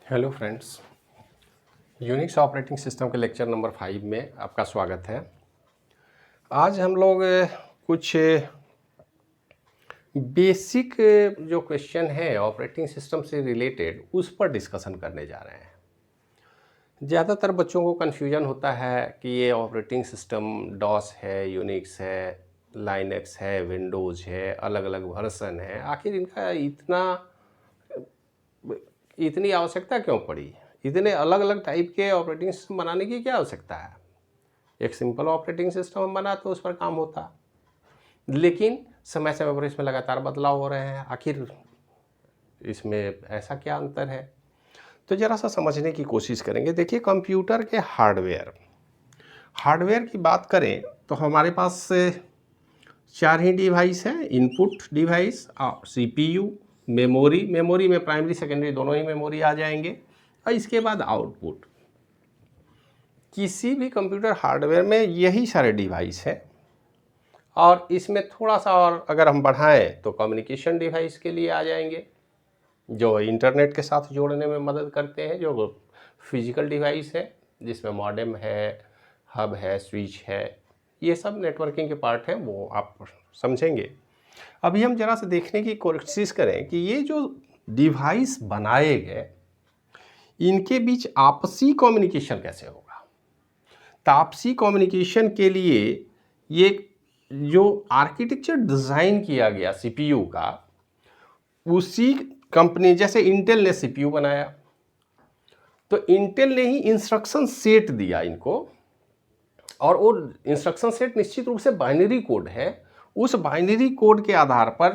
Hello friends, Unix operating system के lecture number 5 में आपका स्वागत है। आज हम लोग कुछ बेसिक जो क्वेश्चन है ऑपरेटिंग सिस्टम से रिलेटेड उस पर डिस्कशन करने जा रहे हैं। ज़्यादातर बच्चों को कन्फ्यूजन होता है कि ये ऑपरेटिंग सिस्टम डॉस है, यूनिक्स है, लाइनक्स है, विंडोज़ है, अलग अलग वर्जन है, आखिर इनका इतनी आवश्यकता क्यों पड़ी? इतने अलग अलग टाइप के ऑपरेटिंग सिस्टम बनाने की क्या आवश्यकता है? एक सिंपल ऑपरेटिंग सिस्टम बना तो उस पर काम होता, लेकिन समय समय पर इसमें लगातार बदलाव हो रहे हैं। आखिर इसमें ऐसा क्या अंतर है? तो ज़रा सा समझने की कोशिश करेंगे। देखिए, कंप्यूटर के हार्डवेयर की बात करें तो हमारे पास 4 ही डिवाइस हैं। इनपुट डिवाइस, सीपीयू, मेमोरी में प्राइमरी सेकेंडरी दोनों ही मेमोरी आ जाएंगे, और इसके बाद आउटपुट। किसी भी कंप्यूटर हार्डवेयर में यही सारे डिवाइस हैं, और इसमें थोड़ा सा और अगर हम बढ़ाएं तो कम्युनिकेशन डिवाइस के लिए आ जाएंगे, जो इंटरनेट के साथ जोड़ने में मदद करते हैं, जो फिजिकल डिवाइस है जिसमें मॉडेम है, हब है, स्विच है, ये सब नेटवर्किंग के पार्ट हैं, वो आप समझेंगे। अभी हम जरा से देखने की कोशिश करें कि ये जो डिवाइस बनाए गए इनके बीच आपसी कम्युनिकेशन कैसे होगा। तो आपसी कम्युनिकेशन के लिए ये जो आर्किटेक्चर डिज़ाइन किया गया सीपीयू का, उसी कंपनी, जैसे इंटेल ने सीपीयू बनाया तो इंटेल ने ही इंस्ट्रक्शन सेट दिया इनको, और वो इंस्ट्रक्शन सेट निश्चित रूप से बाइनरी कोड है। उस बाइनरी कोड के आधार पर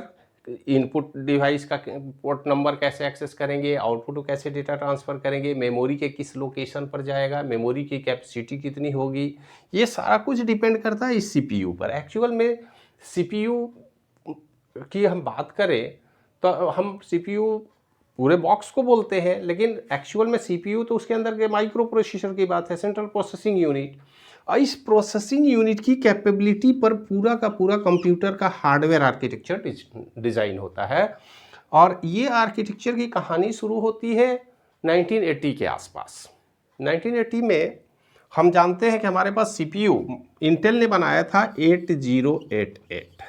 इनपुट डिवाइस का पोर्ट नंबर कैसे एक्सेस करेंगे, आउटपुट को कैसे डेटा ट्रांसफ़र करेंगे, मेमोरी के किस लोकेशन पर जाएगा, मेमोरी की कैपेसिटी कितनी होगी, ये सारा कुछ डिपेंड करता है इस सीपीयू पर। एक्चुअल में सीपीयू की हम बात करें तो हम सीपीयू पूरे बॉक्स को बोलते हैं, लेकिन एक्चुअल में सीपीयू तो उसके अंदर के माइक्रो प्रोसेसर की बात है, सेंट्रल प्रोसेसिंग यूनिट। और इस प्रोसेसिंग यूनिट की कैपेबिलिटी पर पूरा का पूरा कंप्यूटर का हार्डवेयर आर्किटेक्चर डिज़ाइन होता है। और ये आर्किटेक्चर की कहानी शुरू होती है 1980 के आसपास। 1980 में हम जानते हैं कि हमारे पास सीपीयू इंटेल ने बनाया था 8088।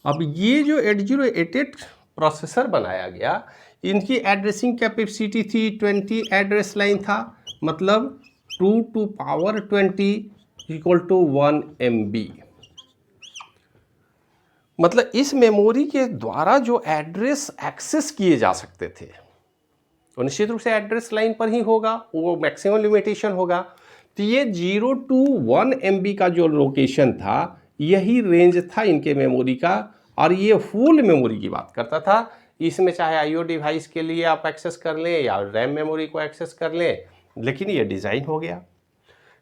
अब ये जो 8088 प्रोसेसर बनाया गया, इनकी एड्रेसिंग कैपेसिटी थी 20 एड्रेस लाइन था, मतलब 2 to power 20 equal to 1 MB। मतलब इस मेमोरी के द्वारा जो एड्रेस एक्सेस किए जा सकते थे वो निश्चित रूप से एड्रेस लाइन पर ही होगा, वो मैक्सिमम लिमिटेशन होगा। तो ये 0 टू 1 MB का जो लोकेशन था, यही रेंज था इनके मेमोरी का, और ये फुल मेमोरी की बात करता था। इसमें चाहे आईओ डिवाइस के लिए आप एक्सेस कर लें या रैम मेमोरी को एक्सेस कर लें, लेकिन ये डिज़ाइन हो गया।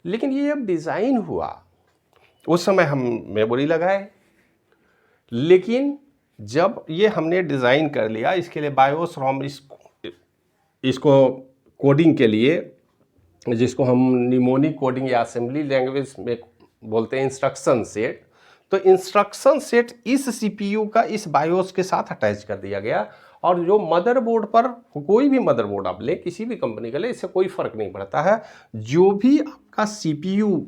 लेकिन ये जब डिज़ाइन हुआ उस समय हम मेमोरी लगाए, लेकिन जब ये हमने डिज़ाइन कर लिया, इसके लिए बायोस रोम, इसको कोडिंग के लिए, जिसको हम निमोनिक कोडिंग या असेंबली लैंग्वेज में बोलते हैं इंस्ट्रक्शन सेट, तो इंस्ट्रक्शन सेट इस सीपीयू का इस बायोस के साथ अटैच कर दिया गया। और जो मदरबोर्ड पर, कोई भी मदरबोर्ड आप लें, किसी भी कंपनी का ले, इससे कोई फ़र्क नहीं पड़ता है, जो भी आपका सीपीयू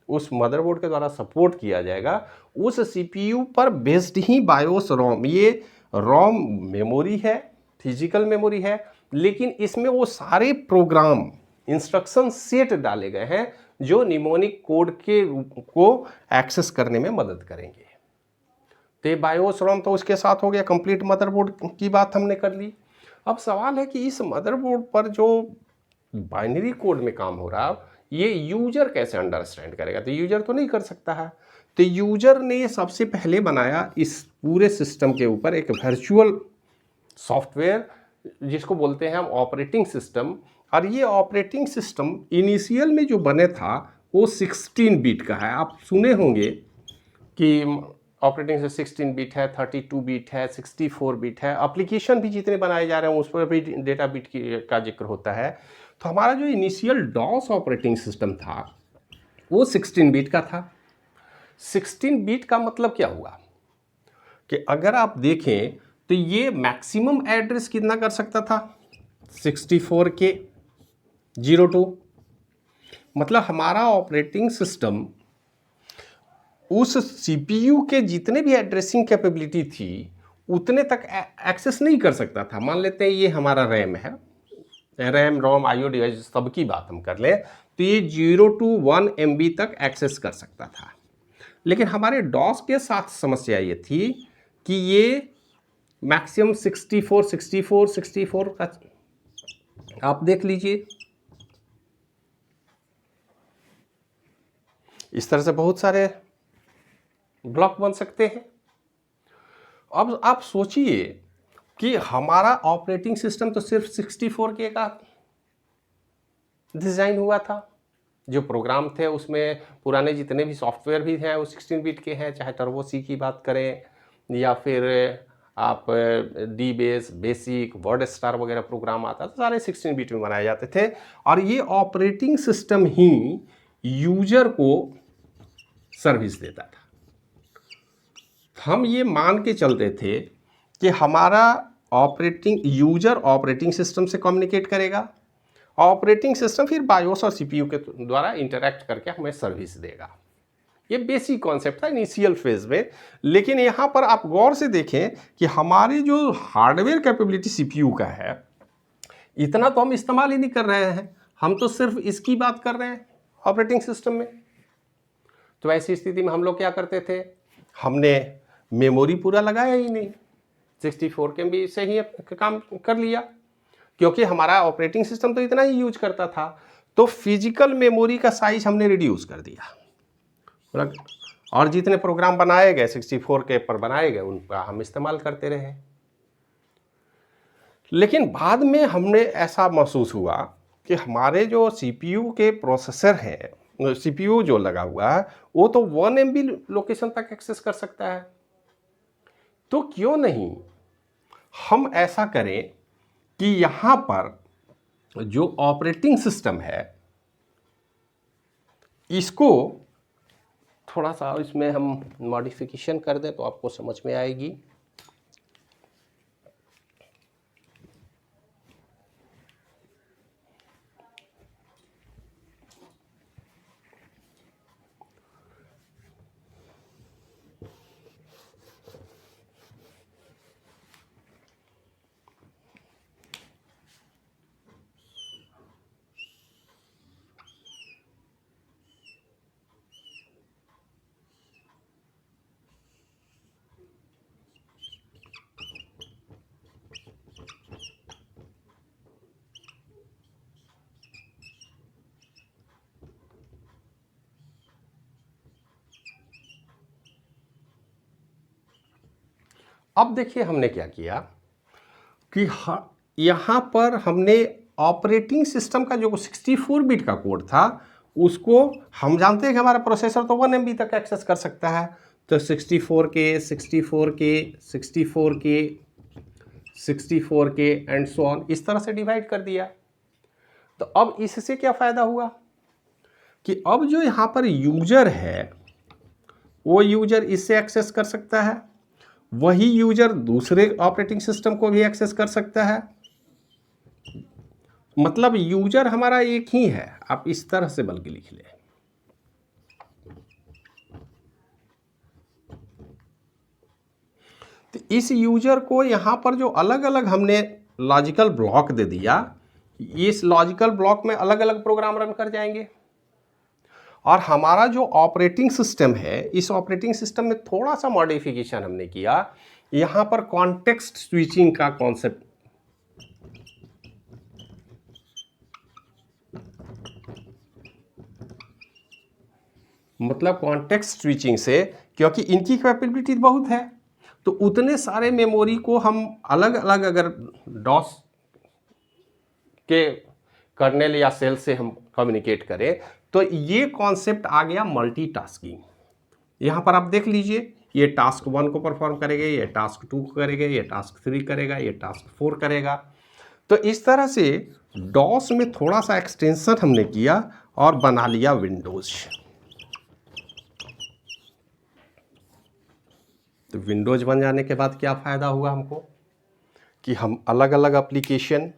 उस मदरबोर्ड के द्वारा सपोर्ट किया जाएगा, उस सीपीयू पर बेस्ड ही बायोस रोम, ये रोम मेमोरी है, फिजिकल मेमोरी है, लेकिन इसमें वो सारे प्रोग्राम इंस्ट्रक्शन सेट डाले गए हैं जो निमोनिक कोड के को एक्सेस करने में मदद करेंगे। तो बायोस रोम तो उसके साथ हो गया, कंप्लीट मदरबोर्ड की बात हमने कर ली। अब सवाल है कि इस मदरबोर्ड पर जो बाइनरी कोड में काम हो रहा, ये यूजर कैसे अंडरस्टैंड करेगा? तो यूजर तो नहीं कर सकता है। तो यूजर ने सबसे पहले बनाया इस पूरे सिस्टम के ऊपर एक वर्चुअल सॉफ्टवेयर, जिसको बोलते हैं हम ऑपरेटिंग सिस्टम। और ये ऑपरेटिंग सिस्टम इनिशियल में जो बने था वो 16 बिट का है। आप सुने होंगे कि ऑपरेटिंग से 16 बिट है, 32 बिट है, 64 बिट है। एप्लीकेशन भी जितने बनाए जा रहे हैं उस पर भी डेटा बिट का जिक्र होता है। तो हमारा जो इनिशियल डॉस ऑपरेटिंग सिस्टम था वो 16 बिट का था। 16 बिट का मतलब क्या हुआ कि अगर आप देखें तो ये मैक्सिमम एड्रेस कितना कर सकता था? 64K 02, मतलब हमारा ऑपरेटिंग सिस्टम उस सीपीयू के जितने भी एड्रेसिंग कैपेबिलिटी थी उतने तक एक्सेस नहीं कर सकता था। मान लेते हैं ये हमारा रैम है, रैम रोम आईओ डिवाइस सबकी बात हम कर लें तो ये 0 to 1 MB तक एक्सेस कर सकता था। लेकिन हमारे डॉस के साथ समस्या ये थी कि ये मैक्सिमम 64 का, आप देख लीजिए इस तरह से बहुत सारे ब्लॉक बन सकते हैं। अब आप सोचिए कि हमारा ऑपरेटिंग सिस्टम तो सिर्फ 64K का डिज़ाइन हुआ था, जो प्रोग्राम थे उसमें पुराने जितने भी सॉफ्टवेयर भी हैं वो 16 बिट के हैं, चाहे टर्बो सी की बात करें या फिर आप D base, basic, word star वगैरह प्रोग्राम आता था, सारे 16 बिट में बनाए जाते थे। और ये ऑपरेटिंग सिस्टम ही यूजर को सर्विस देता था। हम ये मान के चलते थे कि हमारा यूजर ऑपरेटिंग सिस्टम से कम्युनिकेट करेगा, ऑपरेटिंग सिस्टम फिर बायोस और सीपीयू के द्वारा इंटरैक्ट करके हमें सर्विस देगा। ये बेसिक कॉन्सेप्ट था इनिशियल फेज में। लेकिन यहाँ पर आप गौर से देखें कि हमारी जो हार्डवेयर कैपेबिलिटी सीपीयू का है इतना तो हम इस्तेमाल ही नहीं कर रहे हैं, हम तो सिर्फ इसकी बात कर रहे हैं ऑपरेटिंग सिस्टम में। तो ऐसी स्थिति में हम लोग क्या करते थे, हमने मेमोरी पूरा लगाया ही नहीं, 64 KB से ही काम कर लिया, क्योंकि हमारा ऑपरेटिंग सिस्टम तो इतना ही यूज करता था। तो फिजिकल मेमोरी का साइज हमने रिड्यूस कर दिया और जितने प्रोग्राम बनाए गए 64K पर बनाए गए उनका हम इस्तेमाल करते रहे। लेकिन बाद में हमने ऐसा महसूस हुआ कि हमारे जो सीपीयू के प्रोसेसर हैं, सीपीयू जो लगा हुआ है वो तो 1 MB लोकेशन तक एक्सेस कर सकता है। तो क्यों नहीं हम ऐसा करें कि यहां पर जो ऑपरेटिंग सिस्टम है इसको थोड़ा सा इसमें हम मॉडिफिकेशन कर दें तो आपको समझ में आएगी। अब देखिए हमने क्या किया कि यहाँ पर हमने ऑपरेटिंग सिस्टम का जो 64 बिट का कोड था उसको, हम जानते हैं कि हमारा प्रोसेसर तो 1 MB तक एक्सेस कर सकता है, तो 64K, 64K, 64K, 64K and so on इस तरह से डिवाइड कर दिया। तो अब इससे क्या फ़ायदा हुआ कि अब जो यहाँ पर यूजर है वो यूजर इससे एक्सेस कर सकता है, वही यूजर दूसरे ऑपरेटिंग सिस्टम को भी एक्सेस कर सकता है। मतलब यूजर हमारा एक ही है, आप इस तरह से बल्कि लिख लें। तो इस यूजर को यहां पर जो अलग अलग हमने लॉजिकल ब्लॉक दे दिया, इस लॉजिकल ब्लॉक में अलग अलग प्रोग्राम रन कर जाएंगे। और हमारा जो ऑपरेटिंग सिस्टम है, इस ऑपरेटिंग सिस्टम में थोड़ा सा मॉडिफिकेशन हमने किया, यहां पर कॉन्टेक्स्ट स्विचिंग का कॉन्सेप्ट, मतलब कॉन्टेक्स्ट स्विचिंग से, क्योंकि इनकी कैपेबिलिटी बहुत है तो उतने सारे मेमोरी को हम अलग अलग अगर डॉस के कर्नेल या सेल से हम कम्युनिकेट करें तो ये कॉन्सेप्ट आ गया मल्टीटास्किंग। यहाँ पर आप देख लीजिए, ये टास्क 1 को परफॉर्म करेगा, ये टास्क 2 को करेगा, ये टास्क 3 करेगा, ये टास्क 4 करेगा। तो इस तरह से डॉस में थोड़ा सा एक्सटेंशन हमने किया और बना लिया विंडोज। तो विंडोज बन जाने के बाद क्या फ़ायदा हुआ हमको कि हम अलग अलग एप्लीकेशन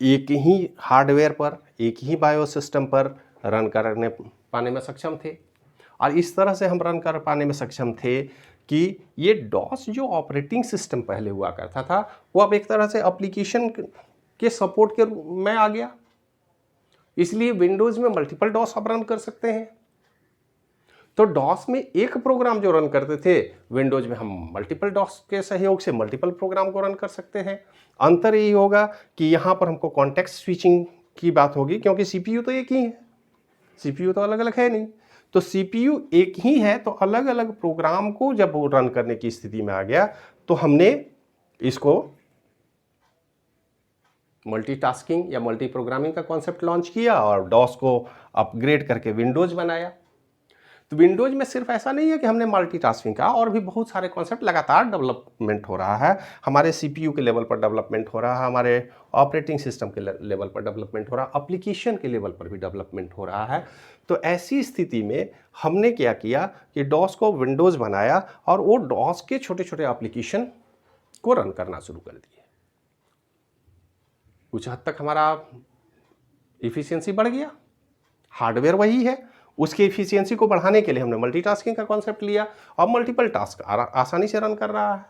एक ही हार्डवेयर पर, एक ही बायोसिस्टम पर रन करने पाने में सक्षम थे। और इस तरह से हम रन कर पाने में सक्षम थे कि ये डॉस जो ऑपरेटिंग सिस्टम पहले हुआ करता था वो अब एक तरह से एप्लीकेशन के सपोर्ट के रूप में आ गया। इसलिए विंडोज़ में मल्टीपल डॉस आप रन कर सकते हैं। तो डॉस में एक प्रोग्राम जो रन करते थे, विंडोज में हम मल्टीपल डॉस के सहयोग से मल्टीपल प्रोग्राम को रन कर सकते हैं। अंतर यही होगा कि यहाँ पर हमको कॉन्टेक्स्ट स्विचिंग की बात होगी, क्योंकि सीपीयू तो एक ही है, सीपीयू तो अलग अलग है नहीं। तो सीपीयू एक ही है, तो अलग अलग प्रोग्राम को जब वो रन करने की स्थिति में आ गया तो हमने इसको मल्टीटास्किंग या मल्टी प्रोग्रामिंग का कॉन्सेप्ट लॉन्च किया और डॉस को अपग्रेड करके विंडोज बनाया। तो विंडोज में सिर्फ ऐसा नहीं है कि हमने मल्टीटास्किंग का, और भी बहुत सारे कॉन्सेप्ट लगातार डेवलपमेंट हो रहा है। हमारे सीपीयू के लेवल पर डेवलपमेंट हो रहा है, हमारे ऑपरेटिंग सिस्टम के लेवल पर डेवलपमेंट हो रहा है, एप्लीकेशन के लेवल पर भी डेवलपमेंट हो रहा है। तो ऐसी स्थिति में हमने क्या किया कि डॉस को विंडोज़ बनाया और वो डॉस के छोटे छोटे एप्लीकेशन को रन करना शुरू कर दिए। कुछ हद तक हमारा इफिशियंसी बढ़ गया, हार्डवेयर वही है, उसकी इफिशियंसी को बढ़ाने के लिए हमने मल्टीटास्किंग का कॉन्सेप्ट लिया। अब मल्टीपल टास्क आसानी से रन कर रहा है,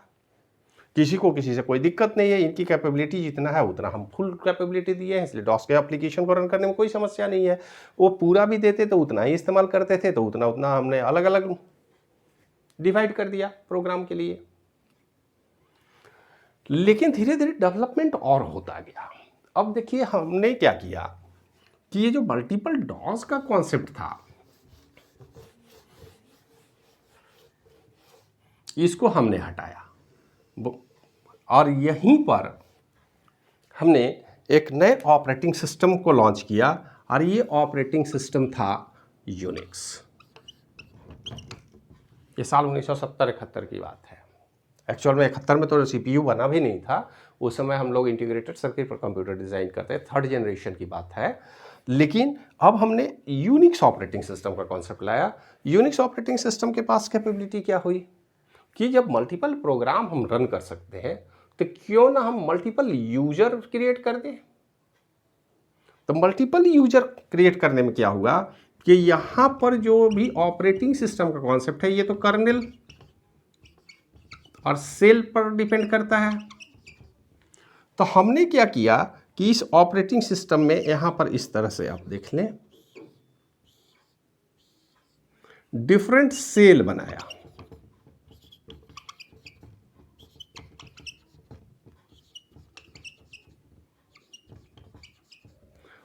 किसी को किसी से कोई दिक्कत नहीं है। इनकी कैपेबिलिटी जितना है उतना हम फुल कैपेबिलिटी दिए हैं, इसलिए डॉस के एप्लीकेशन को रन करने में कोई समस्या नहीं है। वो पूरा भी देते तो उतना ही इस्तेमाल करते थे, तो उतना उतना हमने अलग अलग डिवाइड कर दिया प्रोग्राम के लिए। लेकिन धीरे धीरे डेवलपमेंट और होता गया। अब देखिए हमने क्या किया कि ये जो मल्टीपल डॉस का कॉन्सेप्ट था, इसको हमने हटाया और यहीं पर हमने एक नए ऑपरेटिंग सिस्टम को लॉन्च किया, और ये ऑपरेटिंग सिस्टम था यूनिक्स। ये साल 1970-71 की बात है। एक्चुअल में 71 में तो सीपीयू बना भी नहीं था, उस समय हम लोग इंटीग्रेटेड सर्किट पर कंप्यूटर डिज़ाइन करते, थर्ड जनरेशन की बात है। लेकिन अब हमने यूनिक्स ऑपरेटिंग सिस्टम का कॉन्सेप्ट लाया। यूनिक्स ऑपरेटिंग सिस्टम के पास कैपेबिलिटी क्या हुई कि जब मल्टीपल प्रोग्राम हम रन कर सकते हैं तो क्यों ना हम मल्टीपल यूजर क्रिएट कर दें। तो मल्टीपल यूजर क्रिएट करने में क्या हुआ कि यहां पर जो भी ऑपरेटिंग सिस्टम का कॉन्सेप्ट है, ये तो कर्नेल और सेल पर डिपेंड करता है। तो हमने क्या किया कि इस ऑपरेटिंग सिस्टम में यहां पर इस तरह से आप देख लें, डिफरेंट सेल बनाया।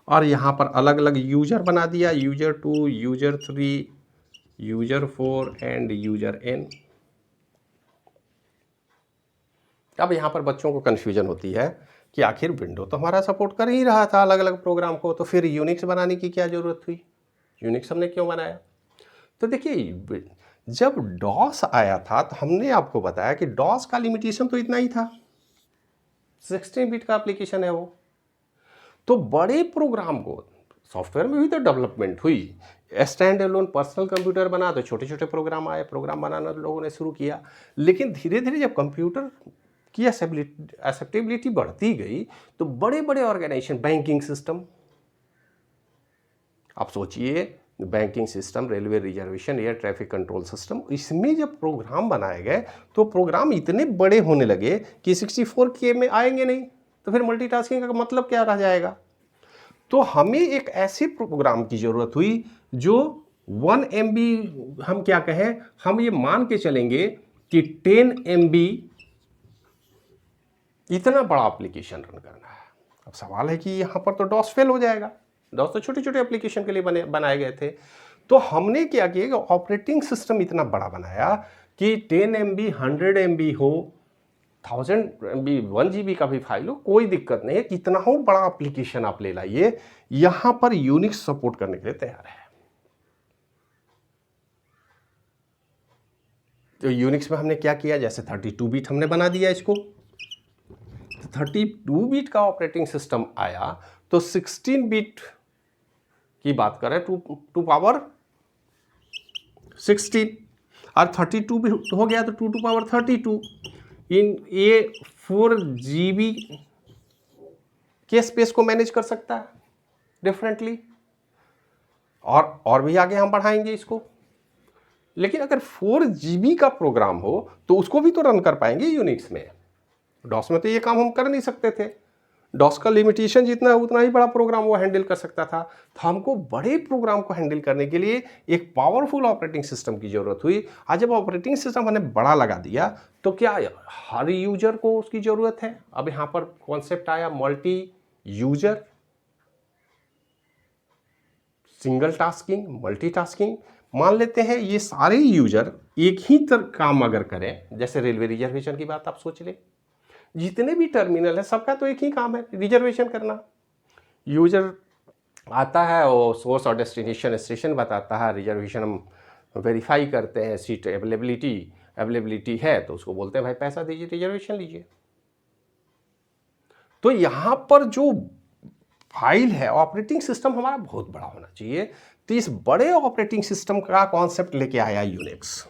और यहाँ पर अलग अलग यूजर बना दिया, user 2, user 3, user 4 and user n। अब यहाँ पर बच्चों को कन्फ्यूजन होती है कि आखिर विंडो तो हमारा सपोर्ट कर ही रहा था अलग अलग प्रोग्राम को, तो फिर यूनिक्स बनाने की क्या ज़रूरत हुई, यूनिक्स हमने क्यों बनाया। तो देखिए जब डॉस आया था तो हमने आपको बताया कि डॉस का लिमिटेशन तो इतना ही था, 16 बिट का एप्लीकेशन है वो। तो बड़े प्रोग्राम को, सॉफ्टवेयर में भी तो डेवलपमेंट हुई, स्टैंड एलोन पर्सनल कंप्यूटर बना तो छोटे छोटे प्रोग्राम आए, प्रोग्राम बनाना लोगों ने शुरू किया। लेकिन धीरे धीरे जब कंप्यूटर की एक्सेप्टेबिलिटी बढ़ती गई तो बड़े बड़े ऑर्गेनाइजेशन, बैंकिंग सिस्टम, आप सोचिए banking system, railway reservation, air traffic control system, इसमें जब प्रोग्राम बनाए गए तो प्रोग्राम इतने बड़े होने लगे कि 64K में आएंगे नहीं, तो फिर मल्टीटास्किंग का मतलब क्या रह जाएगा। तो हमें एक ऐसे प्रोग्राम की ज़रूरत हुई जो 1 MB, हम क्या कहें, हम ये मान के चलेंगे कि 10 MB इतना बड़ा एप्लीकेशन रन करना है। अब सवाल है कि यहाँ पर तो डॉस फेल हो जाएगा, डॉस तो छोटे छोटे एप्लीकेशन के लिए बनाए गए थे। तो हमने क्या किया कि ऑपरेटिंग सिस्टम इतना बड़ा बनाया कि 10 MB, 100 MB हो, 1000 MB, 1 GB का भी फाइल हो, कोई दिक्कत नहीं है, कितना हो बड़ा एप्लीकेशन आप ले लाइए, यहां पर यूनिक्स सपोर्ट करने के लिए तैयार है। तो यूनिक्स में हमने क्या किया, जैसे 32 बिट हमने बना दिया इसको, 32 बिट का ऑपरेटिंग सिस्टम आया तो 16 बिट की बात करें, 2 पावर 16, और 32 भी हो गया तो 2 टू पावर 32। इन ये 4 GB के स्पेस को मैनेज कर सकता है डिफरेंटली, और भी आगे हम बढ़ाएंगे इसको। लेकिन अगर 4 GB का प्रोग्राम हो तो उसको भी तो रन कर पाएंगे यूनिक्स में। डॉस में तो ये काम हम कर नहीं सकते थे। डॉस का लिमिटेशन जितना है उतना ही बड़ा प्रोग्राम वो हैंडल कर सकता था। तो हमको बड़े प्रोग्राम को हैंडल करने के लिए एक पावरफुल ऑपरेटिंग सिस्टम की ज़रूरत हुई। आज जब ऑपरेटिंग सिस्टम हमने बड़ा लगा दिया तो क्या हर यूजर को उसकी ज़रूरत है। अब यहाँ पर कॉन्सेप्ट आया multi user, single tasking, multitasking. मान लेते हैं ये सारे यूजर एक ही काम अगर करें, जैसे रेलवे रिजर्वेशन की बात आप सोच लें, जितने भी टर्मिनल है सबका तो एक ही काम है, रिजर्वेशन करना। यूजर आता है, वो सोर्स और डेस्टिनेशन स्टेशन बताता है, रिजर्वेशन हम वेरीफाई करते हैं, सीट अवेलेबिलिटी है तो उसको बोलते हैं भाई पैसा दीजिए, रिजर्वेशन लीजिए। तो यहाँ पर जो फाइल है, ऑपरेटिंग सिस्टम हमारा बहुत बड़ा होना चाहिए। तो इस बड़े ऑपरेटिंग सिस्टम का कॉन्सेप्ट लेके आया यूनिक्स।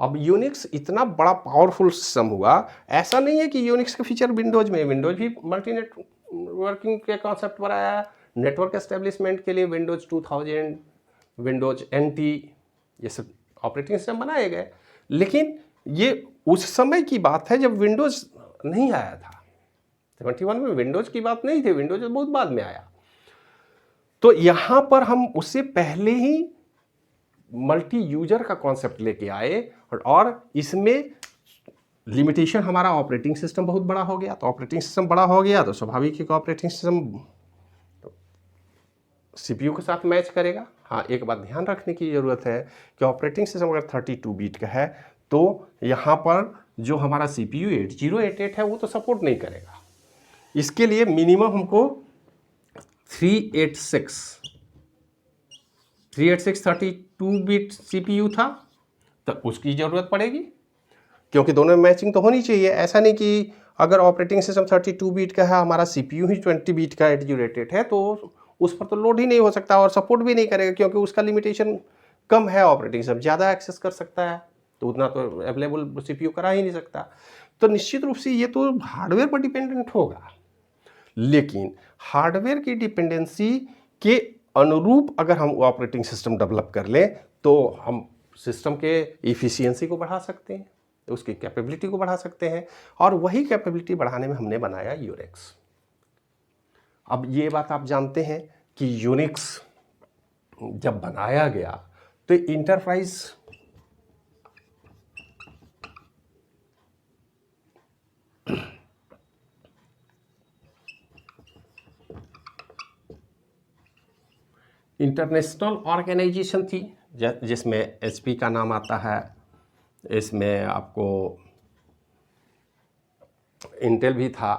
अब यूनिक्स इतना बड़ा पावरफुल सिस्टम हुआ, ऐसा नहीं है कि यूनिक्स का फीचर विंडोज में, विंडोज भी मल्टी नेटवर्किंग के कॉन्सेप्ट पर आया। नेटवर्क एस्टेब्लिशमेंट के लिए विंडोज 2000, विंडोज NT, ये सब ऑपरेटिंग सिस्टम बनाए गए। लेकिन ये उस समय की बात है जब विंडोज नहीं आया था। 71 में विंडोज की बात नहीं थी, विंडोज बहुत बाद में आया। तो यहां पर हम उससे पहले ही मल्टी यूजर का कॉन्सेप्ट लेके आए, और इसमें लिमिटेशन हमारा ऑपरेटिंग सिस्टम बहुत बड़ा हो गया। तो ऑपरेटिंग सिस्टम बड़ा हो गया तो स्वाभाविक है कि ऑपरेटिंग सिस्टम CPU के साथ मैच करेगा। हाँ, एक बात ध्यान रखने की ज़रूरत है कि ऑपरेटिंग सिस्टम अगर 32 बीट का है तो यहाँ पर जो हमारा CPU 8088 है वो तो सपोर्ट नहीं करेगा। इसके लिए मिनिमम हमको 386 32 बिट CPU था, तो उसकी ज़रूरत पड़ेगी, क्योंकि दोनों में मैचिंग तो होनी चाहिए। ऐसा नहीं कि अगर ऑपरेटिंग सिस्टम 32 बीट का है, हमारा CPU ही 20 बीट का 8088 है, तो उस पर तो लोड ही नहीं हो सकता और सपोर्ट भी नहीं करेगा, क्योंकि उसका लिमिटेशन कम है। ऑपरेटिंग सिस्टम ज़्यादा एक्सेस कर सकता है, तो उतना तो अवेलेबल CPU करा ही नहीं सकता। तो निश्चित रूप से ये तो हार्डवेयर पर डिपेंडेंट होगा, लेकिन हार्डवेयर की डिपेंडेंसी के अनुरूप अगर हम ऑपरेटिंग सिस्टम डेवलप कर लें तो हम सिस्टम के इफ़िशियंसी को बढ़ा सकते हैं, उसकी कैपेबिलिटी को बढ़ा सकते हैं, और वही कैपेबिलिटी बढ़ाने में हमने बनाया यूनिक्स। अब ये बात आप जानते हैं कि यूनिक्स जब बनाया गया तो इंटरप्राइज इंटरनेशनल ऑर्गेनाइजेशन थी, जिसमें HP का नाम आता है, इसमें आपको इंटेल भी था।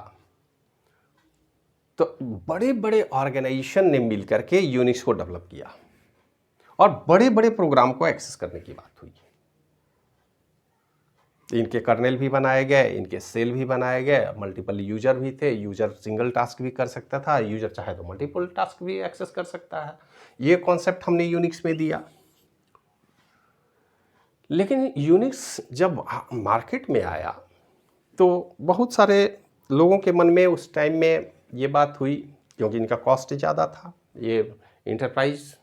तो बड़े बड़े ऑर्गेनाइजेशन ने मिलकर के यूनिक्स को डेवलप किया और बड़े बड़े प्रोग्राम को एक्सेस करने की बात हुई। इनके कर्नेल भी बनाए गए, इनके सेल भी बनाए गए, मल्टीपल यूजर भी थे। यूजर सिंगल टास्क भी कर सकता था, यूजर चाहे तो मल्टीपल टास्क भी एक्सेस कर सकता है। ये कॉन्सेप्ट हमने यूनिक्स में दिया। लेकिन यूनिक्स जब मार्केट में आया तो बहुत सारे लोगों के मन में उस टाइम में ये बात हुई, क्योंकि इनका कॉस्ट ज़्यादा था। ये इंटरप्राइज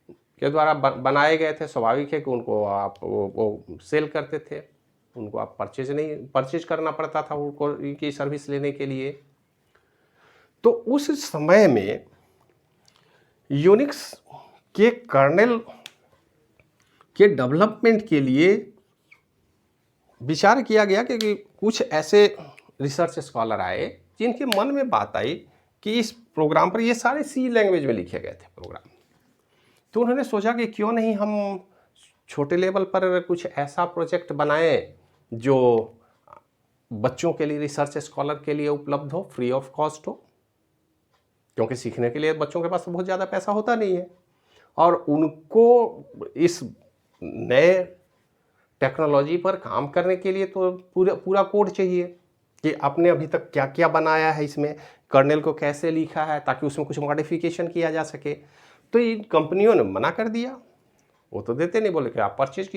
के द्वारा बनाए गए थे, स्वाभाविक है कि उनको आप वो सेल करते थे, उनको आप परचेज करना पड़ता था उनको इनकी सर्विस लेने के लिए। तो उस समय में यूनिक्स के कर्नेल के डेवलपमेंट के लिए विचार किया गया कि कुछ ऐसे रिसर्च स्कॉलर आए जिनके मन में बात आई कि इस प्रोग्राम पर, ये सारे C लैंग्वेज में लिखे गए थे प्रोग्राम, तो उन्होंने सोचा कि क्यों नहीं हम छोटे लेवल पर कुछ ऐसा प्रोजेक्ट बनाएं जो बच्चों के लिए, रिसर्च स्कॉलर के लिए उपलब्ध हो, फ्री ऑफ कॉस्ट हो, क्योंकि सीखने के लिए बच्चों के पास बहुत ज़्यादा पैसा होता नहीं है, और उनको इस नए टेक्नोलॉजी पर काम करने के लिए तो पूरा कोड चाहिए कि आपने अभी तक क्या क्या बनाया है, इसमें कर्नेल को कैसे लिखा है, ताकि उसमें कुछ मॉडिफिकेशन किया जा सके। तो इन कंपनियों ने मना कर दिया, वो तो देते नहीं, बोले कि आप परचेज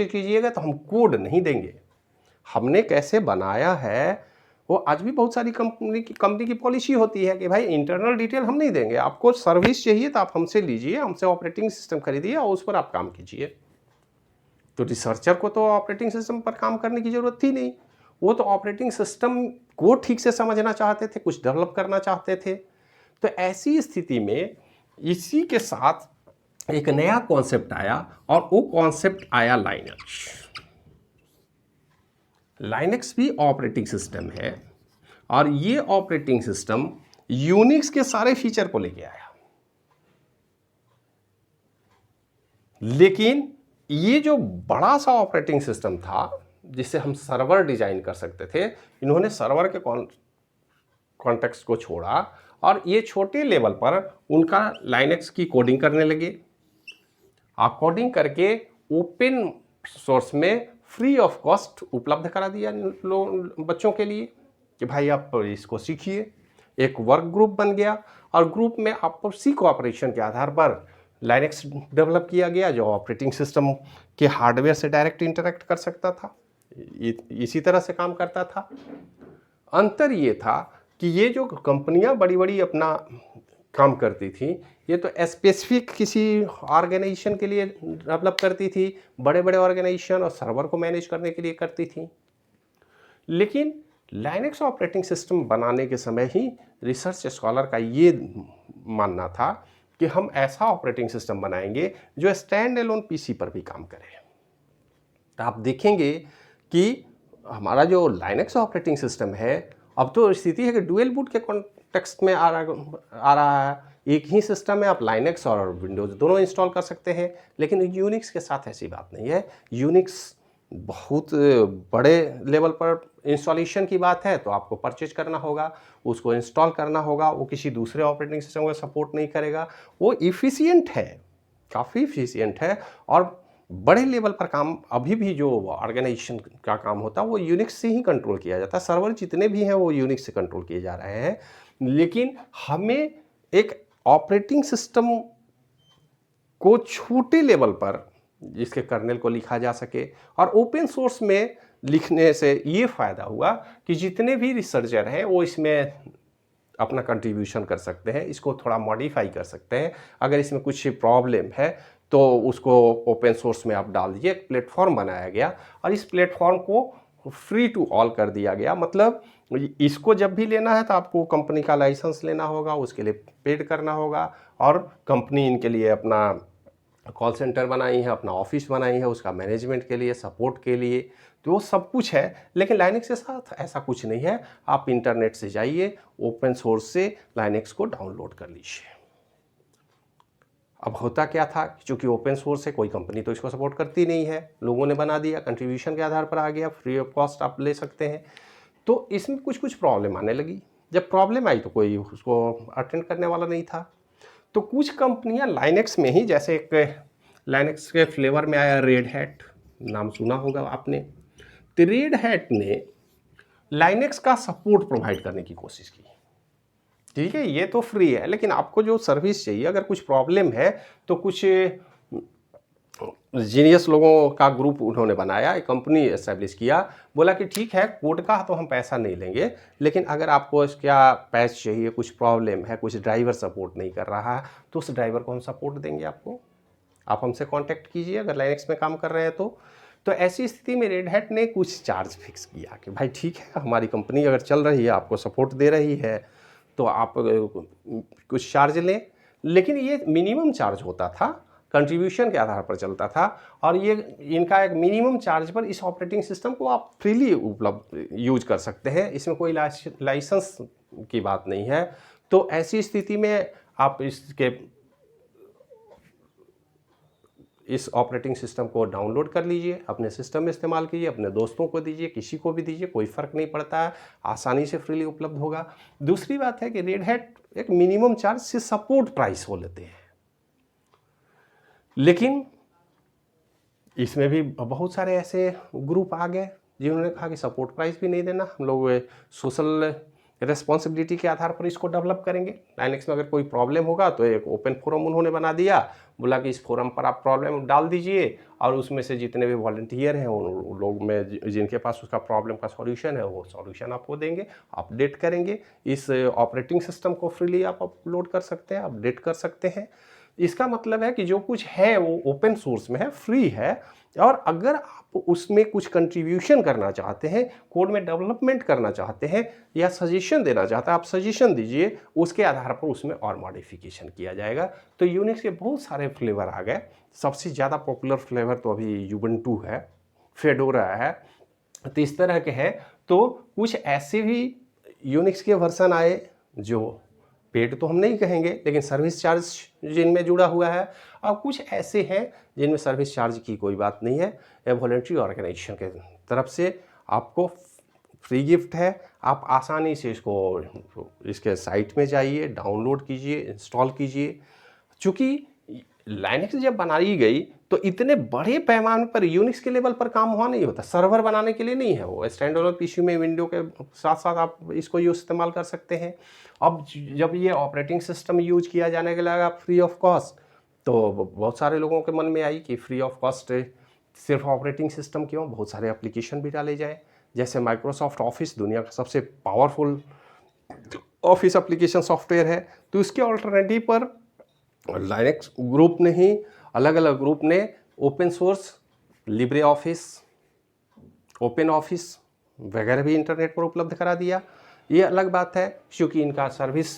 कीजिएगा तो हम कोड नहीं देंगे, हमने कैसे बनाया है वो आज भी बहुत सारी कंपनी की पॉलिसी होती है कि भाई इंटरनल डिटेल हम नहीं देंगे, आपको सर्विस चाहिए तो आप हमसे लीजिए, हमसे ऑपरेटिंग सिस्टम खरीदिए और उस पर आप काम कीजिए। तो रिसर्चर को तो ऑपरेटिंग सिस्टम पर काम करने की ज़रूरत थी नहीं, वो तो ऑपरेटिंग सिस्टम को ठीक से समझना चाहते थे, कुछ डेवलप करना चाहते थे। तो ऐसी स्थिति में इसी के साथ एक नया कॉन्सेप्ट आया और वो कॉन्सेप्ट आया लाइनक्स। लाइनक्स भी ऑपरेटिंग सिस्टम है और ये ऑपरेटिंग सिस्टम यूनिक्स के सारे फीचर को लेके आया, लेकिन ये जो बड़ा सा ऑपरेटिंग सिस्टम था जिससे हम सर्वर डिजाइन कर सकते थे, इन्होंने सर्वर के कॉन्टेक्स्ट को छोड़ा और ये छोटे लेवल पर उनका लाइनक्स की कोडिंग करने लगे। आप कोडिंग करके ओपन सोर्स में फ्री ऑफ कॉस्ट उपलब्ध करा दिया बच्चों के लिए कि भाई आप इसको सीखिए। एक वर्क ग्रुप बन गया और ग्रुप में आपको सी कोऑपरेशन के आधार पर लाइनक्स डेवलप किया गया जो ऑपरेटिंग सिस्टम के हार्डवेयर से डायरेक्ट इंटरेक्ट कर सकता था, इसी तरह से काम करता था। अंतर ये था कि ये जो कंपनियां बड़ी बड़ी अपना काम करती थी, ये तो स्पेसिफिक किसी ऑर्गेनाइजेशन के लिए डेवलप करती थी, बड़े बड़े ऑर्गेनाइजेशन और सर्वर को मैनेज करने के लिए करती थी। लेकिन लाइनक्स ऑपरेटिंग सिस्टम बनाने के समय ही रिसर्च स्कॉलर का ये मानना था कि हम ऐसा ऑपरेटिंग सिस्टम बनाएंगे जो स्टैंड एलोन पीसी पर भी काम करे। तो आप देखेंगे कि हमारा जो लाइनक्स ऑपरेटिंग सिस्टम है, अब तो स्थिति है कि डुअल बूट के कॉन्टेक्स्ट में आ रहा है। एक ही सिस्टम में आप लाइनक्स और विंडोज दोनों इंस्टॉल कर सकते हैं, लेकिन यूनिक्स के साथ ऐसी बात नहीं है। यूनिक्स बहुत बड़े लेवल पर इंस्टॉलेशन की बात है, तो आपको परचेज करना होगा, उसको इंस्टॉल करना होगा, वो किसी दूसरे ऑपरेटिंग सिस्टम को सपोर्ट नहीं करेगा। वो इफ़िशियंट है, काफ़ी इफ़िशियंट है और बड़े लेवल पर काम अभी भी जो ऑर्गेनाइजेशन का काम होता है वो यूनिक्स से ही कंट्रोल किया जाता है। सर्वर जितने भी हैं वो यूनिक्स से कंट्रोल किए जा रहे हैं। लेकिन हमें एक ऑपरेटिंग सिस्टम को छोटे लेवल पर जिसके कर्नेल को लिखा जा सके और ओपन सोर्स में लिखने से ये फ़ायदा हुआ कि जितने भी रिसर्चर हैं वो इसमें अपना कंट्रीब्यूशन कर सकते हैं, इसको थोड़ा मॉडिफाई कर सकते हैं। अगर इसमें कुछ प्रॉब्लम है तो उसको ओपन सोर्स में आप डाल दीजिए। एक प्लेटफॉर्म बनाया गया और इस प्लेटफॉर्म को फ्री टू ऑल कर दिया गया। मतलब इसको जब भी लेना है तो आपको कंपनी का लाइसेंस लेना होगा, उसके लिए पेड करना होगा और कंपनी इनके लिए अपना कॉल सेंटर बनाई है, अपना ऑफिस बनाई है, उसका मैनेजमेंट के लिए, सपोर्ट के लिए, तो वो सब कुछ है। लेकिन लाइनक्स के साथ ऐसा कुछ नहीं है। आप इंटरनेट से जाइए, ओपन सोर्स से लाइनक्स को डाउनलोड कर लीजिए। अब होता क्या था, चूँकि ओपन सोर्स है, कोई कंपनी तो इसको सपोर्ट करती नहीं है, लोगों ने बना दिया, कंट्रीब्यूशन के आधार पर आ गया, फ्री ऑफ कॉस्ट आप ले सकते हैं। तो इसमें कुछ प्रॉब्लम आने लगी। जब प्रॉब्लम आई तो कोई उसको अटेंड करने वाला नहीं था। तो कुछ कंपनियां लाइनक्स में ही, जैसे एक लाइनक्स के फ्लेवर में आया रेड हैट, नाम सुना होगा आपने। तो रेड हैट ने लाइनक्स का सपोर्ट प्रोवाइड करने की कोशिश की। ठीक है, ये तो फ्री है, लेकिन आपको जो सर्विस चाहिए, अगर कुछ प्रॉब्लम है तो कुछ जीनियस लोगों का ग्रुप उन्होंने बनाया, एक कंपनी एस्टेब्लिश किया, बोला कि ठीक है कोड का तो हम पैसा नहीं लेंगे, लेकिन अगर आपको इसका पैच चाहिए, कुछ प्रॉब्लम है, कुछ ड्राइवर सपोर्ट नहीं कर रहा है, तो उस ड्राइवर को हम सपोर्ट देंगे आपको, आप हमसे कांटेक्ट कीजिए अगर लाइनक्स में काम कर रहे हैं तो ऐसी स्थिति में रेड हैट ने कुछ चार्ज फिक्स किया कि भाई ठीक है, हमारी कंपनी अगर चल रही है, आपको सपोर्ट दे रही है, तो आप कुछ चार्ज लें। लेकिन ये मिनिमम चार्ज होता था, कंट्रीब्यूशन के आधार पर चलता था, और ये इनका एक मिनिमम चार्ज पर इस ऑपरेटिंग सिस्टम को आप फ्रीली उपलब्ध यूज कर सकते हैं, इसमें कोई लाइसेंस की बात नहीं है। तो ऐसी स्थिति में आप इस ऑपरेटिंग सिस्टम को डाउनलोड कर लीजिए, अपने सिस्टम में इस्तेमाल कीजिए, अपने दोस्तों को दीजिए, किसी को भी दीजिए, कोई फ़र्क नहीं पड़ता है, आसानी से फ्रीली उपलब्ध होगा। दूसरी बात है कि रेड हैट एक मिनिमम चार्ज से सपोर्ट प्राइस हो लेते हैं, लेकिन इसमें भी बहुत सारे ऐसे ग्रुप आ गए जिन्होंने कहा कि सपोर्ट प्राइस भी नहीं देना, हम लोग सोशल रिस्पॉन्सिबिलिटी के आधार पर इसको डेवलप करेंगे। लाइनक्स में अगर कोई प्रॉब्लम होगा तो एक ओपन फोरम उन्होंने बना दिया, बोला कि इस फोरम पर आप प्रॉब्लम डाल दीजिए और उसमें से जितने भी वॉलंटियर हैं उन लोग में जिनके पास उसका प्रॉब्लम का सॉल्यूशन है वो सॉल्यूशन आपको देंगे, अपडेट करेंगे। इस ऑपरेटिंग सिस्टम को फ्रीली आप अपलोड कर सकते हैं, अपडेट कर सकते हैं। इसका मतलब है कि जो कुछ है वो ओपन सोर्स में है, फ्री है, और अगर आप उसमें कुछ कंट्रीब्यूशन करना चाहते हैं, कोड में डेवलपमेंट करना चाहते हैं या सजेशन देना चाहते हैं, आप सजेशन दीजिए, उसके आधार पर उसमें और मॉडिफिकेशन किया जाएगा। तो यूनिक्स के बहुत सारे फ्लेवर आ गए। सबसे ज़्यादा पॉपुलर फ्लेवर तो अभी यूबंटू है, फेडोरा है, तो इस तरह के हैं। तो कुछ ऐसे भी यूनिक्स के वर्जन आए जो पेड तो हम नहीं कहेंगे, लेकिन सर्विस चार्ज जिनमें जुड़ा हुआ है, और कुछ ऐसे हैं जिनमें सर्विस चार्ज की कोई बात नहीं है। ये वॉलंटरी ऑर्गेनाइजेशन के तरफ से आपको फ्री गिफ्ट है। आप आसानी से इसके साइट में जाइए, डाउनलोड कीजिए, इंस्टॉल कीजिए। चूँकि लाइनक्स जब बनाई गई तो इतने बड़े पैमाने पर यूनिक्स के लेवल पर काम हुआ नहीं होता, सर्वर बनाने के लिए नहीं है वो। स्टैंड अलोन पीसी में विंडो के साथ साथ आप इसको इस्तेमाल कर सकते हैं। अब जब ये ऑपरेटिंग सिस्टम यूज किया जाने के लगा फ्री ऑफ कॉस्ट, तो बहुत सारे लोगों के मन में आई कि फ्री ऑफ कॉस्ट सिर्फ ऑपरेटिंग सिस्टम क्यों, बहुत सारे एप्लीकेशन भी डाले जाए। जैसे माइक्रोसॉफ्ट ऑफिस दुनिया का सबसे पावरफुल ऑफिस एप्लीकेशन सॉफ्टवेयर है, तो इसके ऑल्टरनेटिव पर लाइनक्स ग्रुप ने ही, अलग अलग ग्रुप ने open source Libre office, open office वगैरह भी इंटरनेट पर उपलब्ध करा दिया। ये अलग बात है, क्योंकि इनका सर्विस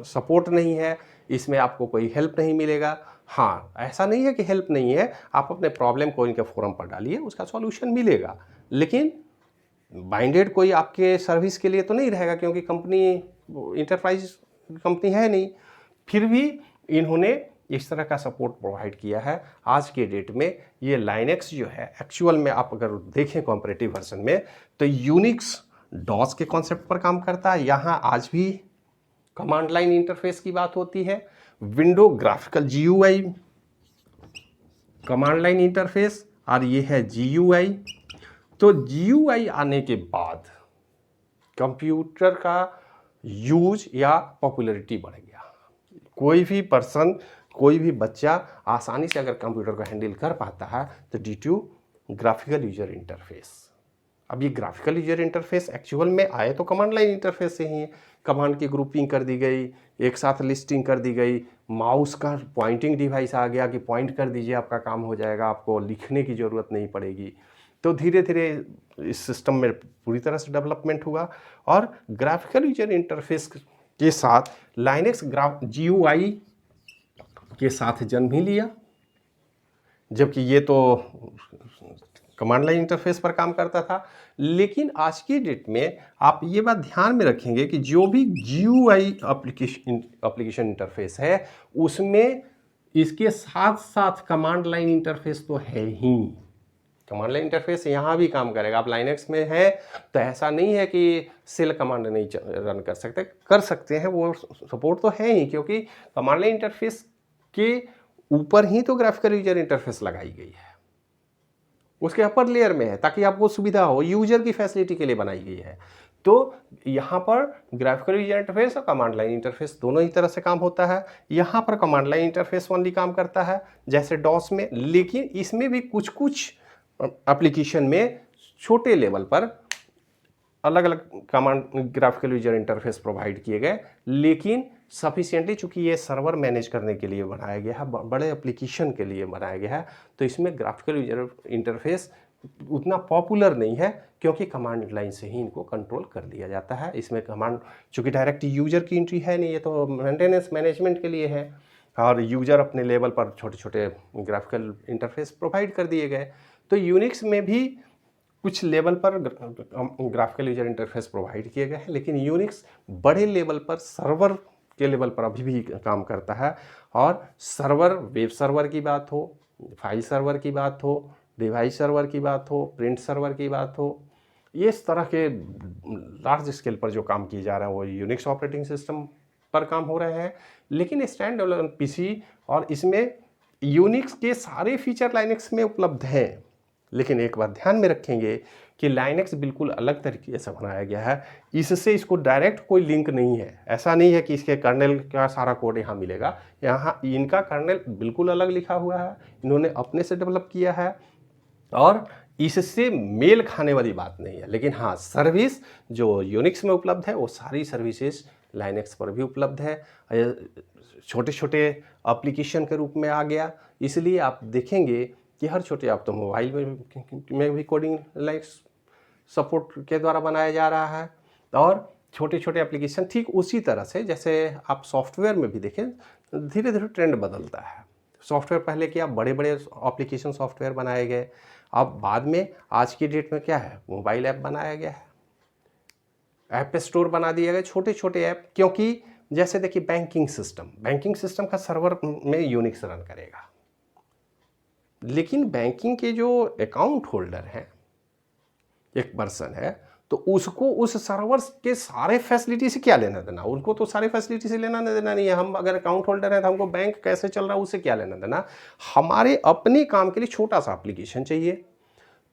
सपोर्ट नहीं है, इसमें आपको कोई हेल्प नहीं मिलेगा। हाँ, ऐसा नहीं है कि हेल्प नहीं है, आप अपने प्रॉब्लम को इनके फोरम पर डालिए, उसका सॉल्यूशन मिलेगा, लेकिन बाइंडेड कोई आपके सर्विस के लिए तो नहीं रहेगा, क्योंकि कंपनी इंटरप्राइज कंपनी है नहीं। फिर भी इन्होंने इस तरह का सपोर्ट प्रोवाइड किया है। आज के डेट में ये लाइनक्स जो है एक्चुअल में आप अगर देखें कॉम्परेटिव वर्जन में, तो यूनिक्स डॉस के कॉन्सेप्ट पर काम करता है। यहाँ आज भी कमांड लाइन इंटरफेस की बात होती है। Window graphical GUI command line interface, और ये है GUI। तो GUI आने के बाद कंप्यूटर का यूज या पॉपुलैरिटी बढ़ गया। कोई भी पर्सन, कोई भी बच्चा आसानी से अगर कंप्यूटर को हैंडल कर पाता है, तो due to graphical user interface. अब ये ग्राफिकल यूजर इंटरफेस एक्चुअल में आए तो कमांड लाइन इंटरफेस से ही है। कमांड की ग्रुपिंग कर दी गई, एक साथ लिस्टिंग कर दी गई, माउस का पॉइंटिंग डिवाइस आ गया कि पॉइंट कर दीजिए, आपका काम हो जाएगा, आपको लिखने की ज़रूरत नहीं पड़ेगी। तो धीरे धीरे इस सिस्टम में पूरी तरह से डेवलपमेंट हुआ, और ग्राफिकल यूजर इंटरफेस के साथ लाइनक्स GUI के साथ जन्म ही लिया, जबकि ये तो कमांड लाइन इंटरफेस पर काम करता था। लेकिन आज की डेट में आप ये बात ध्यान में रखेंगे कि जो भी GUI एप्लीकेशन इंटरफेस है, उसमें इसके साथ साथ कमांड लाइन इंटरफेस तो है ही। कमांड लाइन इंटरफेस यहाँ भी काम करेगा। आप लाइनक्स में है तो ऐसा नहीं है कि सेल कमांड नहीं रन कर सकते, कर सकते हैं, वो सपोर्ट तो है ही, क्योंकि कमांड लाइन इंटरफेस के ऊपर ही तो ग्राफिकल यूजर इंटरफेस लगाई गई है, उसके अपर लेयर में है, ताकि आपको सुविधा हो, यूजर की फैसिलिटी के लिए बनाई गई है। तो यहाँ पर ग्राफिकल यूजर इंटरफेस और कमांड लाइन इंटरफेस दोनों ही तरह से काम होता है। यहाँ पर कमांड लाइन इंटरफेस ओनली काम करता है जैसे डॉस में, लेकिन इसमें भी कुछ कुछ एप्लीकेशन में छोटे लेवल पर अलग अलग command graphical user interface provide किए गए, लेकिन सफिशिएंटली, चूंकि ये सर्वर मैनेज करने के लिए बनाया गया है, बड़े एप्लीकेशन के लिए बनाया गया है, तो इसमें ग्राफिकल यूजर इंटरफेस उतना पॉपुलर नहीं है, क्योंकि कमांड लाइन से ही इनको कंट्रोल कर दिया जाता है। इसमें कमांड, चूंकि डायरेक्ट यूजर की एंट्री है नहीं, ये तो मेंटेनेंस मैनेजमेंट के लिए है, और यूजर अपने लेवल पर छोटे छोटे ग्राफिकल इंटरफेस प्रोवाइड कर दिए गए। तो यूनिक्स में भी कुछ लेवल पर ग्राफिकल यूजर इंटरफेस प्रोवाइड किए गए हैं, लेकिन यूनिक्स बड़े लेवल पर, सर्वर के लेवल पर अभी भी काम करता है। और सर्वर, वेब सर्वर की बात हो, फाइल सर्वर की बात हो, डिवाइस सर्वर की बात हो, प्रिंट सर्वर की बात हो, ये इस तरह के लार्ज स्केल पर जो काम किए जा रहे हैं वो यूनिक्स ऑपरेटिंग सिस्टम पर काम हो रहे हैं। लेकिन स्टैंड अलोन पीसी और इसमें यूनिक्स के सारे फीचर लाइनक्स में उपलब्ध हैं। लेकिन एक बात ध्यान में रखेंगे कि लाइनक्स बिल्कुल अलग तरीके से बनाया गया है, इससे इसको डायरेक्ट कोई लिंक नहीं है। ऐसा नहीं है कि इसके कर्नेल का सारा कोड यहाँ मिलेगा, यहाँ इनका कर्नेल बिल्कुल अलग लिखा हुआ है, इन्होंने अपने से डेवलप किया है और इससे मेल खाने वाली बात नहीं है। लेकिन हाँ, सर्विस जो यूनिक्स में उपलब्ध है वो सारी सर्विसेज लाइनक्स पर भी उपलब्ध है। छोटे छोटे एप्लीकेशन के रूप में आ गया, इसलिए आप देखेंगे कि हर छोटे, आप तो मोबाइल में भी कोडिंग लाइनक्स सपोर्ट के द्वारा बनाया जा रहा है, और छोटे छोटे एप्लीकेशन ठीक उसी तरह से जैसे आप सॉफ्टवेयर में भी देखें, धीरे धीरे ट्रेंड बदलता है। सॉफ्टवेयर पहले क्या बड़े बड़े एप्लीकेशन सॉफ्टवेयर बनाए गए, अब बाद में आज की डेट में क्या है, मोबाइल ऐप बनाया गया है, ऐप स्टोर बना दिया गया, छोटे छोटे ऐप। क्योंकि जैसे देखिए बैंकिंग सिस्टम का सर्वर में यूनिक्स रन करेगा, लेकिन बैंकिंग के जो अकाउंट होल्डर हैं, एक पर्सन है, तो उसको उस सर्वर के सारे फैसिलिटी से क्या लेना देना, उनको तो सारे फैसिलिटी से लेना देना नहीं है। हम अगर अकाउंट होल्डर है तो हमको बैंक कैसे चल रहा है उससे क्या लेना देना। हमारे अपने काम के लिए छोटा सा एप्लीकेशन चाहिए,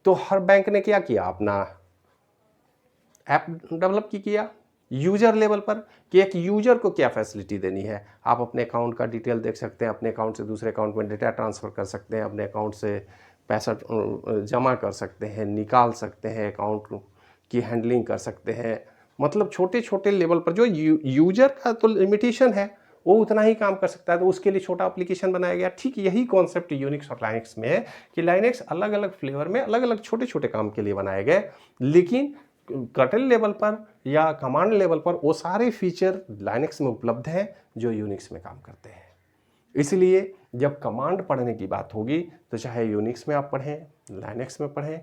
तो हर बैंक ने क्या किया, अपना ऐप डेवलप किया यूजर लेवल पर कि एक यूजर को क्या फैसिलिटी देनी है। आप अपने अकाउंट का डिटेल देख सकते हैं, अपने अकाउंट से दूसरे अकाउंट में डेटा ट्रांसफ़र कर सकते हैं, अपने अकाउंट से पैसा जमा कर सकते हैं, निकाल सकते हैं, अकाउंट की हैंडलिंग कर सकते हैं। मतलब छोटे छोटे लेवल पर जो यूजर का तो लिमिटेशन है वो उतना ही काम कर सकता है, तो उसके लिए छोटा एप्लीकेशन बनाया गया। ठीक यही कॉन्सेप्ट यूनिक्स और लाइनक्स में है कि लाइनक्स अलग अलग फ्लेवर में अलग अलग छोटे छोटे काम के लिए बनाए गए, लेकिन कर्नेल लेवल पर या कमांड लेवल पर वो सारे फीचर लाइनक्स में उपलब्ध हैं जो यूनिक्स में काम करते हैं। इसलिए जब कमांड पढ़ने की बात होगी तो चाहे यूनिक्स में आप पढ़ें, लाइनक्स में पढ़ें,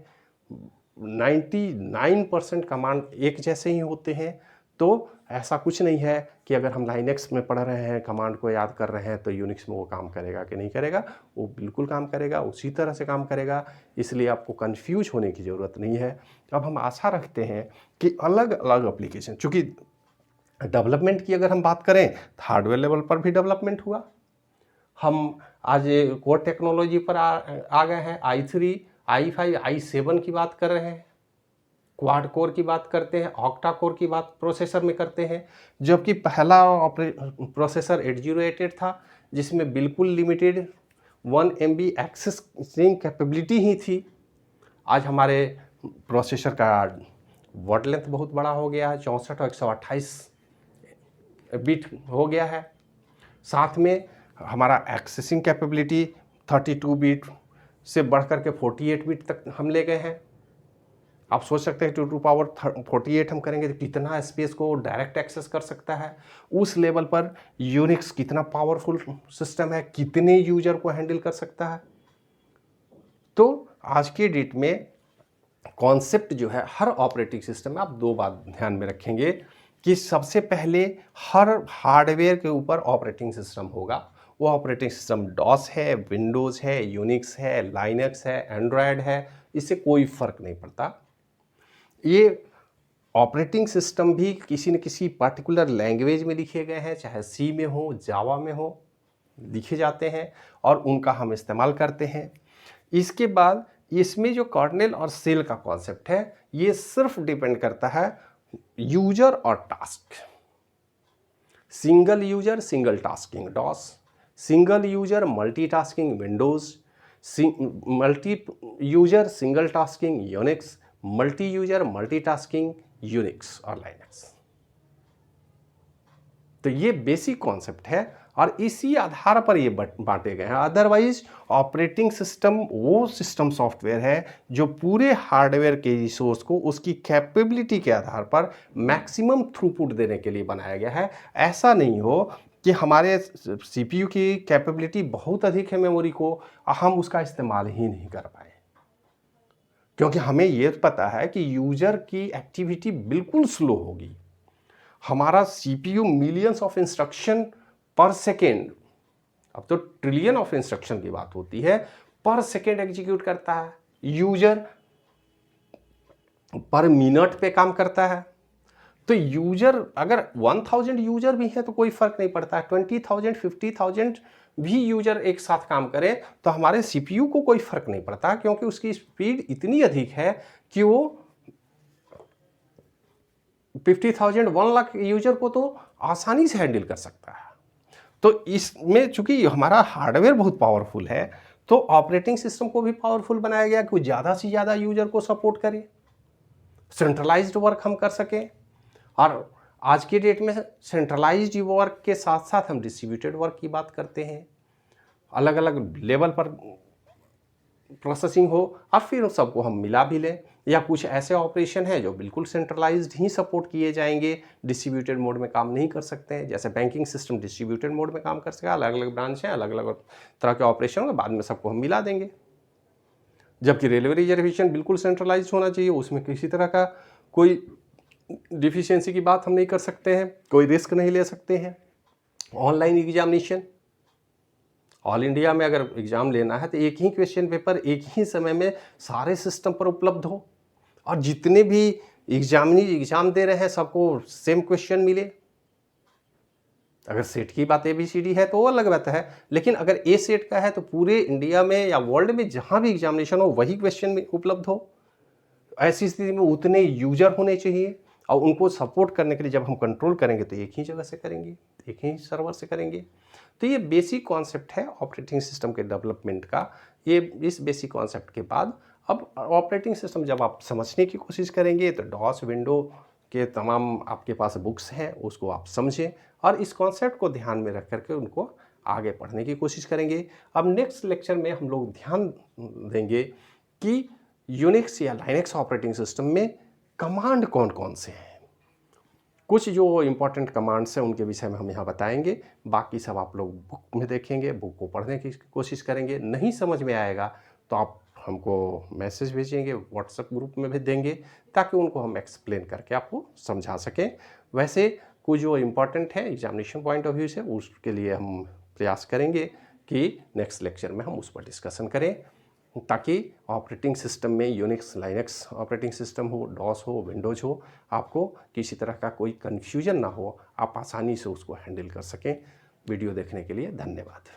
99% कमांड एक जैसे ही होते हैं। तो ऐसा कुछ नहीं है कि अगर हम लाइनक्स में पढ़ रहे हैं, कमांड को याद कर रहे हैं, तो यूनिक्स में वो काम करेगा कि नहीं करेगा। वो बिल्कुल काम करेगा, उसी तरह से काम करेगा, इसलिए आपको कंफ्यूज होने की ज़रूरत नहीं है। अब हम आशा रखते हैं कि अलग अलग एप्लीकेशन, चूँकि डेवलपमेंट की अगर हम बात करें तो हार्डवेयर लेवल पर भी डेवलपमेंट हुआ। हम आज कोर टेक्नोलॉजी पर आ गए हैं, i3, i5, i7 की बात कर रहे हैं, क्वाड कोर की बात करते हैं, ऑक्टा कोर की बात प्रोसेसर में करते हैं। जबकि पहला प्रोसेसर 8088 था जिसमें बिल्कुल लिमिटेड 1 MB एक्सेसिंग कैपेबिलिटी ही थी। आज हमारे प्रोसेसर का वर्ड लेंथ बहुत बड़ा हो गया है, 64 और 128 बिट हो गया है। साथ में हमारा एक्सेसिंग कैपेबिलिटी 32 बिट से बढ़कर के 48 बिट तक हम ले गए हैं। आप सोच सकते हैं 2 पावर 48 हम करेंगे तो कितना स्पेस को डायरेक्ट एक्सेस कर सकता है। उस लेवल पर यूनिक्स कितना पावरफुल सिस्टम है, कितने यूजर को हैंडल कर सकता है। तो आज के डेट में कॉन्सेप्ट जो है, हर ऑपरेटिंग सिस्टम में आप दो बात ध्यान में रखेंगे कि सबसे पहले हर हार्डवेयर के ऊपर ऑपरेटिंग सिस्टम होगा। वो ऑपरेटिंग सिस्टम डॉस है, विंडोज़ है, यूनिक्स है, लाइनक्स है, एंड्रॉयड है, इससे कोई फ़र्क नहीं पड़ता। ये ऑपरेटिंग सिस्टम भी किसी न किसी पर्टिकुलर लैंग्वेज में लिखे गए हैं, चाहे सी में हो, जावा में हो, लिखे जाते हैं और उनका हम इस्तेमाल करते हैं। इसके बाद इसमें जो कर्नेल और सेल का कॉन्सेप्ट है, ये सिर्फ डिपेंड करता है यूजर और task. Single user single tasking DOS, single user multitasking Windows, multi user single tasking Unix, multi user multitasking Unix और लाइनक्स। तो ये बेसिक कॉन्सेप्ट है और इसी आधार पर ये बांटे गए हैं। अदरवाइज ऑपरेटिंग सिस्टम वो सिस्टम सॉफ्टवेयर है जो पूरे हार्डवेयर के रिसोर्स को उसकी कैपेबिलिटी के आधार पर मैक्सिमम थ्रूपुट देने के लिए बनाया गया है। ऐसा नहीं हो कि हमारे सीपीयू की कैपेबिलिटी बहुत अधिक है मेमोरी को, हम उसका इस्तेमाल ही नहीं कर पाए, क्योंकि हमें ये पता है कि यूजर की एक्टिविटी बिल्कुल स्लो होगी। हमारा सीपीयू मिलियंस ऑफ इंस्ट्रक्शन पर सेकेंड, अब तो ट्रिलियन ऑफ इंस्ट्रक्शन की बात होती है, पर सेकेंड एग्जीक्यूट करता है। यूजर पर मिनट पे काम करता है। तो यूजर अगर 1000 यूजर भी है तो कोई फर्क नहीं पड़ता है, 20,000 50,000 भी यूजर एक साथ काम करें तो हमारे सीपीयू को कोई फर्क नहीं पड़ता, क्योंकि उसकी स्पीड इतनी अधिक है कि वो 50,000 1 लाख यूजर को तो आसानी से हैंडल कर सकता है। तो इसमें चूंकि हमारा हार्डवेयर बहुत पावरफुल है, तो ऑपरेटिंग सिस्टम को भी पावरफुल बनाया गया कि ज़्यादा से ज़्यादा यूजर को सपोर्ट करे, सेंट्रलाइज्ड वर्क हम कर सकें। और आज के डेट में सेंट्रलाइज्ड वर्क के साथ साथ हम डिस्ट्रीब्यूटेड वर्क की बात करते हैं, अलग अलग लेवल पर प्रोसेसिंग हो और फिर उन सबको हम मिला भी लें, या कुछ ऐसे ऑपरेशन हैं जो बिल्कुल सेंट्रलाइज्ड ही सपोर्ट किए जाएंगे, डिस्ट्रीब्यूटेड मोड में काम नहीं कर सकते हैं। जैसे बैंकिंग सिस्टम डिस्ट्रीब्यूटेड मोड में काम कर सकेगा, अलग अलग ब्रांच हैं, अलग अलग तरह के ऑपरेशन होंगे, बाद में सबको हम मिला देंगे। जबकि रेलवे रिजर्वेशन बिल्कुल सेंट्रलाइज्ड होना चाहिए, उसमें किसी तरह का कोई डिफिशियंसी की बात हम नहीं कर सकते हैं, कोई रिस्क नहीं ले सकते हैं। ऑनलाइन एग्जामिनेशन, ऑल इंडिया में अगर एग्ज़ाम लेना है तो एक ही क्वेश्चन पेपर एक ही समय में सारे सिस्टम पर उपलब्ध हो, और जितने भी एग्जाम दे रहे हैं सबको सेम क्वेश्चन मिले। अगर सेट की बात ABCD है तो वो अलग बात है, लेकिन अगर ए सेट का है तो पूरे इंडिया में या वर्ल्ड में जहाँ भी एग्जामिनेशन हो वही क्वेश्चन उपलब्ध हो। ऐसी स्थिति में उतने यूजर होने चाहिए, और उनको सपोर्ट करने के लिए जब हम कंट्रोल करेंगे तो एक ही जगह से करेंगे, एक ही सर्वर से करेंगे। तो ये बेसिक कॉन्सेप्ट है ऑपरेटिंग सिस्टम के डेवलपमेंट का। ये इस बेसिक कॉन्सेप्ट के बाद अब ऑपरेटिंग सिस्टम जब आप समझने की कोशिश करेंगे तो डॉस विंडो के तमाम आपके पास बुक्स हैं, उसको आप समझें और इस कॉन्सेप्ट को ध्यान में रख करके उनको आगे पढ़ने की कोशिश करेंगे। अब नेक्स्ट लेक्चर में हम लोग ध्यान देंगे कि यूनिक्स या लाइनेक्स ऑपरेटिंग सिस्टम में कमांड कौन कौन से हैं। कुछ जो इम्पोर्टेंट कमांड्स हैं उनके विषय में हम यहाँ बताएंगे, बाकी सब आप लोग बुक में देखेंगे, बुक को पढ़ने की कोशिश करेंगे। नहीं समझ में आएगा तो आप हमको मैसेज भेजेंगे, व्हाट्सएप ग्रुप में भेज देंगे, ताकि उनको हम एक्सप्लेन करके आपको समझा सकें। वैसे कुछ जो इम्पोर्टेंट है एग्जामिनेशन पॉइंट ऑफ व्यू से, उसके लिए हम प्रयास करेंगे कि नेक्स्ट लेक्चर में हम उस पर डिस्कशन करें, ताकि ऑपरेटिंग सिस्टम में यूनिक्स लाइनेक्स ऑपरेटिंग सिस्टम हो, डॉस हो, विंडोज हो, आपको किसी तरह का कोई कन्फ्यूजन ना हो, आप आसानी से उसको हैंडल कर सकें। वीडियो देखने के लिए धन्यवाद।